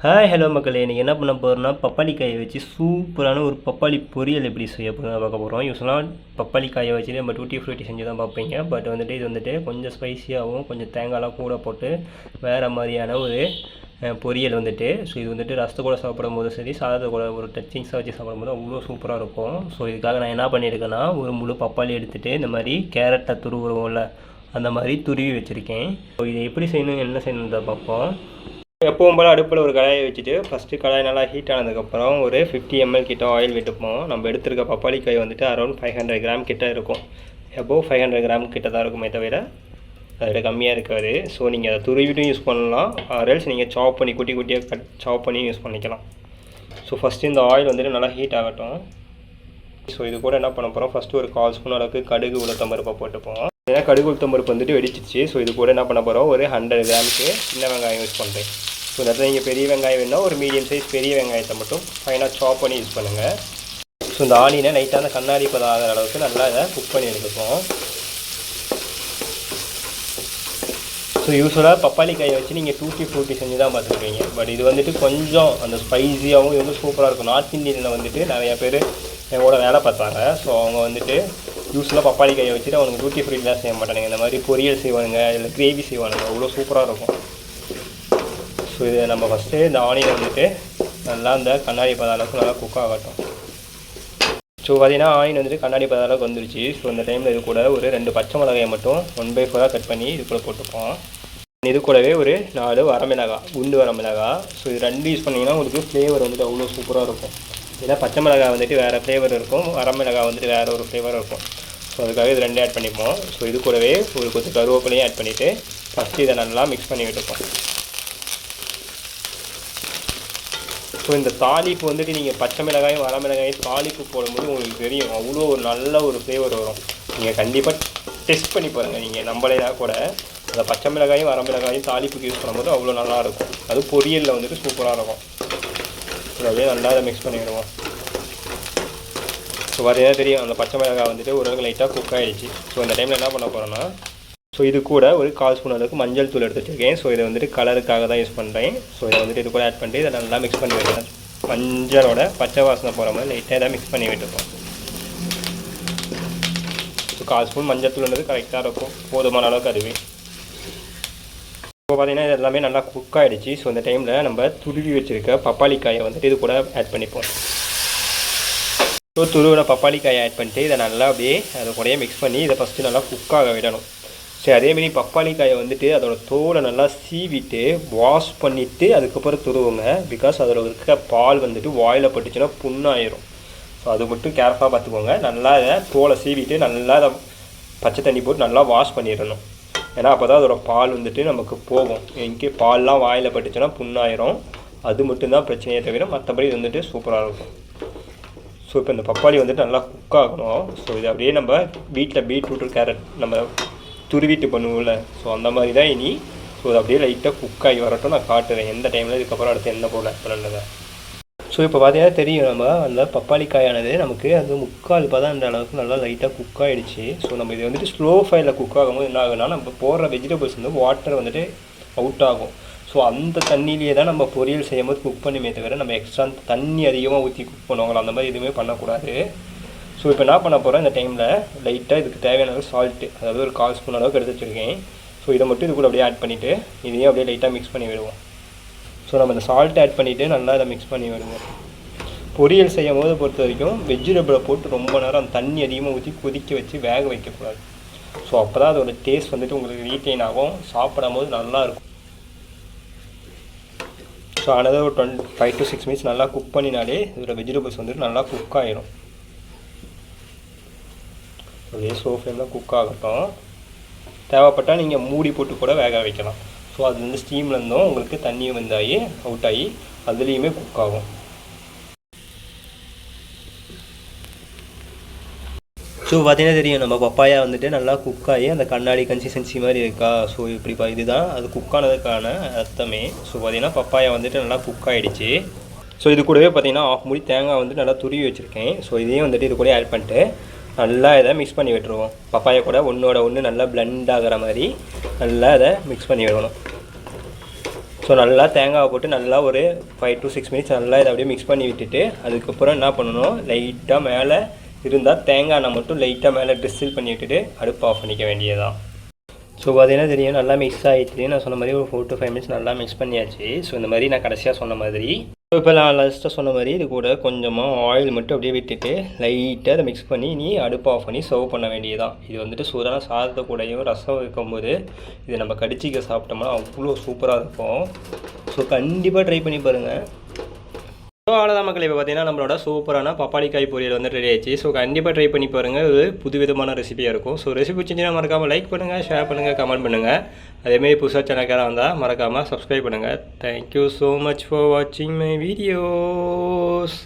Hi hello மக்களே, இன்றைக்கி என்ன பண்ண போகிறோம்னா பப்பாளி காயை வச்சு சூப்பரான ஒரு பப்பாளி பொரியல் எப்படி செய்ய போகிறோம் பார்க்க போகிறோம். யூஸ்வலாக பப்பாளி காயை வச்சு நம்ம டூட்டி ஃப்ரூட்டி செஞ்சு தான் பார்ப்பீங்க. பட் வந்துட்டு இது வந்துட்டு கொஞ்சம் ஸ்பைஸியாகவும் கொஞ்சம் தேங்காய்லாம் கூட போட்டு வேறு மாதிரியான ஒரு பொரியல் வந்துட்டு. ஸோ இது வந்துட்டு ரசத்தை கூட சாப்பிடும் போது சரி, சாதத்தை கூட ஒரு டச்சிங்ஸாக வச்சு சாப்பிடும்போது அவ்வளோ சூப்பராக இருக்கும். ஸோ இதுக்காக நான் என்ன பண்ணியிருக்கேன்னா, ஒரு முழு பப்பாளி எடுத்துகிட்டு இந்த மாதிரி கேரட்டை துருவுறோம்ல அந்த மாதிரி துருவி வச்சுருக்கேன். ஸோ இதை எப்படி செய்யணும் என்ன செய்யணுன்றதை பார்ப்போம். எப்பவும் போல் அடுப்பில் ஒரு கடாயை வச்சுட்டு ஃபஸ்ட்டு கடாய் நல்லா ஹீட் ஆனதுக்கப்புறம் ஒரு 50 ml கிட்ட ஆயில் விட்டுப்போம். நம்ம எடுத்துருக்க பப்பாளி காய் வந்துட்டு அரௌண்ட் 500 கிராம் கிட்ட இருக்கும். எப்போது 500 கிராம் கிட்ட தான் இருக்குமே தவிர அதோட கம்மியாக இருக்காது. ஸோ நீங்கள் அதை துருவிட்டும் யூஸ் பண்ணலாம், ஆர்எல்ஸ் நீங்கள் சாப் பண்ணி குட்டி குட்டியாக சாப் பண்ணி யூஸ் பண்ணிக்கலாம். ஸோ ஃபஸ்ட்டு இந்த ஆயில் வந்துட்டு நல்லா ஹீட் ஆகட்டும். ஸோ இது கூட என்ன பண்ண போகிறோம், ஃபஸ்ட்டு ஒரு 1/4 ஸ்பூன் அளவுக்கு கடுகு உளுத்தம் பருப்பை போட்டுப்போம். ஏன்னா கடுகு உளுத்தம் பருப்பு வந்துட்டு வெடிச்சிச்சு. ஸோ இது கூட என்ன பண்ண போகிறோம், ஒரு 100 கிராமுக்கு சின்ன வெங்காயம் யூஸ் பண்ணுறேன். ஸோ இந்த இடத்துல நீங்கள் பெரிய வெங்காயம் வேணுன்னா ஒரு மீடியம் சைஸ் பெரிய வெங்காயத்தை மட்டும் ஃபைனாக சாப் பண்ணி யூஸ் பண்ணுங்கள். ஸோ இந்த ஆனியனை லைட்டாக அந்த கண்ணாடி பதம் ஆகிற அளவுக்கு நல்லா இதை குக் பண்ணி எடுத்துப்போம். ஸோ யூஸ்வலாக பப்பாளி காயை வச்சு நீங்கள் டூட்டி ஃப்ரூட்டி செஞ்சு தான் பார்த்துருப்பீங்க. பட் இது வந்துட்டு கொஞ்சம் அந்த ஸ்பைஸியாகவும் இது வந்து சூப்பராக இருக்கும். நார்த் இந்தியனில் வந்துட்டு நிறையா பேர் எங்களோட வேலை பார்த்தாங்க. ஸோ அவங்க வந்துட்டு யூஸ்வலாக பப்பாளி காயை வச்சுட்டு அவனுக்கு டூட்டி ஃப்ரூட்டிலாம் செய்ய மாட்டானுங்க. இந்த மாதிரி பொரியல் செய்வானுங்க, இல்லை கிரேவி செய்வானுங்க, அவ்வளோ சூப்பராக இருக்கும். ஸோ இது நம்ம ஃபஸ்ட்டு இந்த ஆனியன் வந்துட்டு நல்லா இந்த கண்ணாடி பத அளவுக்கு நல்லா குக் ஆகட்டும். ஸோ பார்த்தீங்கன்னா ஆனியன் வந்துட்டு கண்ணாடி பத அளவுக்கு வந்துருச்சு. ஸோ இந்த டைமில் இது கூட ஒரு 2 பச்சை மிளகாயை மட்டும் 1/4 கட் பண்ணி இது கூட போட்டுப்போம். இது கூடவே ஒரு 4 வரமிளகாய், குண்டு வரமிளகாய். ஸோ இது 2 யூஸ் பண்ணிங்கன்னா உங்களுக்கு ஃப்ளேவர் வந்துட்டு அவ்வளோ சூப்பராக இருக்கும். ஏன்னா பச்சை மிளகாய் வந்துட்டு வேறு ஃப்ளேவர் இருக்கும், வரமிளகாய் வந்துட்டு வேறு ஒரு ஃப்ளேவர் இருக்கும். ஸோ அதுக்காக இது 2 ஆட் பண்ணிப்போம். ஸோ இது கூடவே ஒரு கொத்து கருவேப்பிலையும் ஆட் பண்ணிவிட்டு ஃபஸ்ட்டு இதை நல்லா மிக்ஸ் பண்ணி விட்டுப்போம். ஸோ இந்த தாளிப்பு வந்துட்டு நீங்கள் பச்சை மிளகாயும் வரமிளகாயும் தாளிப்பு போடும்போது உங்களுக்கு தெரியும் அவ்வளோ ஒரு நல்ல ஒரு ஃப்ளேவர் வரும். நீங்கள் கண்டிப்பாக டெஸ்ட் பண்ணி பாருங்கள். நீங்கள் நம்மளேனா கூட அந்த பச்சை மிளகாயும் வரமிளகாயும் தாளிப்புக்கு யூஸ் பண்ணும்போது அவ்வளோ நல்லாயிருக்கும். அது பொரியலில் வந்துட்டு சூப்பராக இருக்கும். அப்படியே நல்லா அதை மிக்ஸ் பண்ணிவிடுவோம். ஸோ வரையா தெரியும் அந்த பச்சை மிளகாய் வந்துட்டு ஓரளவுக்கு லைட்டாக குக் ஆகிடுச்சு. ஸோ இந்த டைமில் என்ன பண்ண போகிறோன்னா, ஸோ இது கூட ஒரு 1/4 ஸ்பூன் அளவுக்கு மஞ்சள் தூள் எடுத்து வச்சுருக்கேன். ஸோ இதை வந்துட்டு கலருக்காக தான் யூஸ் பண்ணுறேன். ஸோ இதை வந்துட்டு இது கூட ஆட் பண்ணிட்டு இதை நல்லா மிக்ஸ் பண்ணி விட்டுறேன். மஞ்சளோட பச்சை வாசனை போகிற மாதிரி லைட்டாக இதை மிக்ஸ் பண்ணி விட்டுருக்கோம். ஸோ 1/4 ஸ்பூன் மஞ்சள் தூள்ன்றது கரெக்டாக இருக்கும், போதுமான அளவுக்கு அதுவே. இப்போ பார்த்தீங்கன்னா இது எல்லாமே நல்லா குக் ஆகிடுச்சு. ஸோ இந்த டைமில் நம்ம துருவி வச்சுருக்க பப்பாளி காயை வந்துட்டு இது கூட ஆட் பண்ணிப்போம். ஸோ துருவின பப்பாளி காயை ஆட் பண்ணிட்டு இதை நல்லா அப்படியே அதை கூடயே மிக்ஸ் பண்ணி இதை ஃபஸ்ட்டு நல்லா குக்காக விடணும். சரி, அதேமாரி பப்பாளி காயை வந்துட்டு அதோட தோலை நல்லா சீவிட்டு வாஷ் பண்ணிவிட்டு அதுக்கப்புறம் துருவுங்க. பிகாஸ் அதில் இருக்க பால் வந்துட்டு வாயில் பட்டுச்சுன்னா புண்ணாயிரும். ஸோ அது மட்டும் கேர்ஃபுல்லாக பார்த்துக்கோங்க. நல்லா அதை தோலை சீவிட்டு நல்லா அதை பச்சை தண்ணி போட்டு நல்லா வாஷ் பண்ணிடணும். ஏன்னா அப்போ தான் அதோட பால் வந்துட்டு நமக்கு போகும். எங்கே பால்லாம் வாயில் பட்டுச்சுன்னா புண்ணாயிரும். அது மட்டும்தான் பிரச்சனையே தவிர மற்றபடி இது வந்துட்டு சூப்பராக இருக்கும். ஸோ இப்போ இந்த பப்பாளி வந்துட்டு நல்லா குக் ஆகணும். ஸோ இது அப்படியே நம்ம வீட்டில் பீட்ரூட்டு கேரட் நம்ம துருவிட்டு பண்ணுவோம்ல, ஸோ அந்த மாதிரி தான் இனி. ஸோ அது அப்படியே லைட்டாக குக் ஆகி வரட்டும், நான் காட்டுறேன் எந்த டைமில் இதுக்கப்புறம் அடுத்து என்ன பொருள் ஆட் பண்ணுறதை. ஸோ இப்போ பார்த்தீங்கன்னா தெரியும் நம்ம அந்த பப்பாளி காயானது நமக்கு அது 3/4 பதம் அந்த அளவுக்கு நல்லா லைட்டாக குக் ஆகிடுச்சு. ஸோ நம்ம இது வந்துட்டு ஸ்லோ ஃபயரில் குக் ஆகும்போது என்ன ஆகுனா, நம்ம போடுற வெஜிடபிள்ஸ் வந்து வாட்டர் வந்துட்டு அவுட் ஆகும். ஸோ அந்த தண்ணியிலே தான் நம்ம பொரியல் செய்யும்போது குக் பண்ணுமே தவிர நம்ம எக்ஸ்ட்ரா தண்ணி அதிகமாக ஊற்றி குக் பண்ணுவாங்களா, அந்த மாதிரி எதுவுமே பண்ணக்கூடாது. ஸோ இப்போ என்ன பண்ண போகிறோம், இந்த டைமில் லைட்டாக இதுக்கு தேவையான அளவு சால்ட்டு, அதாவது ஒரு 1/4 ஸ்பூன் அளவுக்கு எடுத்து வச்சுருக்கேன். ஸோ இதை மட்டும் இது கூட அப்படியே ஆட் பண்ணிவிட்டு இதையும் அப்படியே லைட்டாக மிக்ஸ் பண்ணி விடுவோம். ஸோ நம்ம இந்த சால்ட்டை ஆட் பண்ணிவிட்டு நல்லா அதை மிக்ஸ் பண்ணி விடுவோம். பொரியல் செய்யும் போது பொறுத்த வரைக்கும் வெஜிடபிளை போட்டு ரொம்ப நேரம் அந்த தண்ணி அதிகமாக ஊற்றி கொதிக்க வச்சு வேக வைக்கக்கூடாது. ஸோ அப்போ தான் அதோட டேஸ்ட் வந்துட்டு உங்களுக்கு ரீட்டைன் ஆகும், சாப்பிடும் போது நல்லாயிருக்கும். ஸோ ஆனது ஒரு 5 to 6 மினிட்ஸ் நல்லா குக் பண்ணினாலே இதோட வெஜிடபிள்ஸ் வந்துட்டு நல்லா குக் ஆகிடும். அப்படியே ஸ்லோ ஃப்ளேமில் குக் ஆகட்டும். தேவைப்பட்டால் நீங்கள் மூடி போட்டு கூட வேக வைக்கலாம். ஸோ அது வந்து ஸ்டீம்லேருந்தும் உங்களுக்கு தண்ணியும் வந்தாகி அவுட் ஆகி அதுலேயுமே குக் ஆகும். ஸோ பார்த்தீங்கன்னா தெரியும் நம்ம பப்பாயா வந்துட்டு நல்லா குக் ஆகி அந்த கண்ணாடி கன்சிஸ்டன்சி மாதிரி இருக்கா. ஸோ இப்படிப்பா இதுதான் அது குக் ஆனதுக்கான அர்த்தமே. ஸோ பார்த்தீங்கன்னா பப்பாயா வந்துட்டு நல்லா குக் ஆகிடுச்சு. ஸோ இது கூடவே பார்த்தீங்கன்னா 1/2 மூடி தேங்காய் வந்துட்டு நல்லா துருவி வச்சுருக்கேன். ஸோ இதையும் வந்துட்டு இது கூட ஆட் பண்ணிட்டு நல்லா இதை மிக்ஸ் பண்ணி விட்டுருவோம். பப்பாயா கூட ஒன்றோட ஒன்று நல்லா பிளெண்ட் ஆகிற மாதிரி நல்லா இதை மிக்ஸ் பண்ணி விடணும். ஸோ நல்லா தேங்காவை போட்டு நல்லா ஒரு 5 to 6 மினிட்ஸ் நல்லா இதை அப்படியே மிக்ஸ் பண்ணி விட்டுட்டு அதுக்கப்புறம் என்ன பண்ணணும், லைட்டாக மேலே இருந்தால் தேங்காய் எண்ணெய் மட்டும் லைட்டாக மேலே ட்ரிஸ்ஸில் பண்ணி விட்டுட்டு அடுப்பு ஆஃப் பண்ணிக்க வேண்டியதான். ஸோ பார்த்தீங்கன்னா தெரியும் நல்லா மிக்ஸ் ஆகிடுச்சு. நான் சொன்ன மாதிரி ஒரு 4 to 5 மினிட்ஸ் நல்லா மிக்ஸ் பண்ணியாச்சு. ஸோ இந்த மாதிரி நான் கடைசியாக சொன்ன மாதிரி இப்போ நான் லாஸ்ட்டாக சொன்ன மாதிரி இது கூட கொஞ்சமாக ஆயில் மட்டும் அப்படியே விட்டுட்டு லைட்டாக அதை மிக்ஸ் பண்ணி நீ அடுப்பு ஆஃப் பண்ணி சர்வ் பண்ண வேண்டியதான். இது வந்துட்டு சூடான சாதத்தை கூடயும் ரசம் வைக்கும்போது இதை நம்ம கடிச்சிக்க சாப்பிட்டோம்னா அவ்வளோ சூப்பராக இருக்கும். ஸோ கண்டிப்பாக ட்ரை பண்ணி பாருங்கள். ஸோ அவ்வளோதான் மக்கள், இப்போ பார்த்தீங்கன்னா நம்மளோட சூப்பரான பப்பாளிக்காய் பொரியல் வந்து ரெடி ஆயிடுச்சு. ஸோ கண்டிப்பாக ட்ரை பண்ணி பாருங்கள், இது புதுவிதமான ரெசிபியாக இருக்கும். ஸோ ரெசிபி பிடிச்சிங்கன்னா மறக்காமல் லைக் பண்ணுங்கள், ஷேர் பண்ணுங்கள், கமெண்ட் பண்ணுங்கள். அதேமாரி புதுசாக சேனலுக்காக வந்தால் மறக்காமல் சப்ஸ்கிரைப் பண்ணுங்கள். தேங்க்யூ ஸோ மச் ஃபார் வாட்சிங் மை வீடியோஸ்.